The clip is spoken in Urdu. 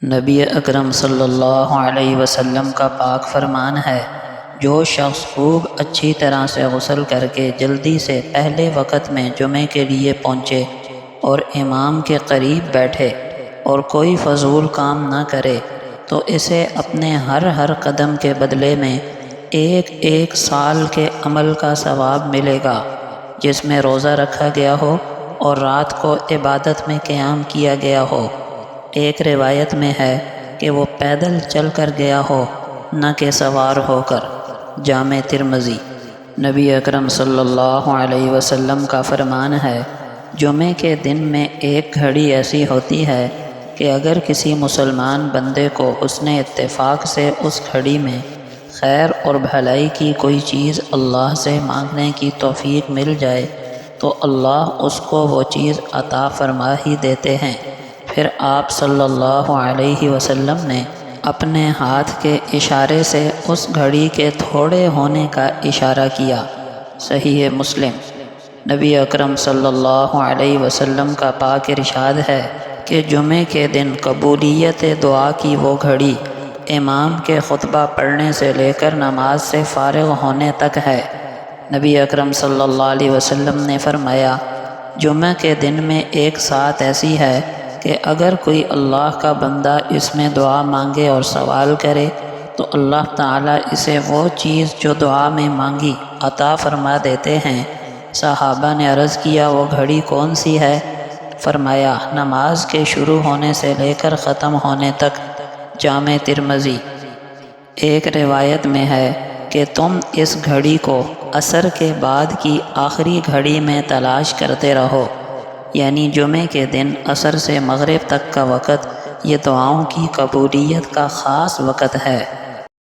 نبی اکرم صلی اللہ علیہ وسلم کا پاک فرمان ہے، جو شخص خوب اچھی طرح سے غسل کر کے جلدی سے پہلے وقت میں جمعے کے لیے پہنچے اور امام کے قریب بیٹھے اور کوئی فضول کام نہ کرے تو اسے اپنے ہر قدم کے بدلے میں ایک سال کے عمل کا ثواب ملے گا، جس میں روزہ رکھا گیا ہو اور رات کو عبادت میں قیام کیا گیا ہو۔ ایک روایت میں ہے کہ وہ پیدل چل کر گیا ہو، نہ کہ سوار ہو کر۔ جامع ترمذی۔ نبی اکرم صلی اللہ علیہ وسلم کا فرمان ہے، جمعے کے دن میں ایک گھڑی ایسی ہوتی ہے کہ اگر کسی مسلمان بندے کو حسن اتفاق سے اس گھڑی میں خیر اور بھلائی کی کوئی چیز اللہ سے مانگنے کی توفیق مل جائے تو اللہ اس کو وہ چیز عطا فرما ہی دیتے ہیں۔ پھر آپ صلی اللہ علیہ وسلم نے اپنے ہاتھ کے اشارے سے اس گھڑی کے تھوڑے ہونے کا اشارہ کیا۔ صحیح مسلم۔ نبی اکرم صلی اللہ علیہ وسلم کا پاک ارشاد ہے کہ جمعے کے دن قبولیت دعا کی وہ گھڑی امام کے خطبہ پڑھنے سے لے کر نماز سے فارغ ہونے تک ہے۔ نبی اکرم صلی اللہ علیہ وسلم نے فرمایا، جمعہ کے دن میں ایک ساتھ ایسی ہے کہ اگر کوئی اللہ کا بندہ اس میں دعا مانگے اور سوال کرے تو اللہ تعالیٰ اسے وہ چیز جو دعا میں مانگی عطا فرما دیتے ہیں۔ صحابہ نے عرض کیا، وہ گھڑی کون سی ہے؟ فرمایا، نماز کے شروع ہونے سے لے کر ختم ہونے تک۔ جامع ترمذی۔ ایک روایت میں ہے کہ تم اس گھڑی کو عصر کے بعد کی آخری گھڑی میں تلاش کرتے رہو، یعنی جمعے کے دن عصر سے مغرب تک کا وقت یہ دعاؤں کی قبولیت کا خاص وقت ہے۔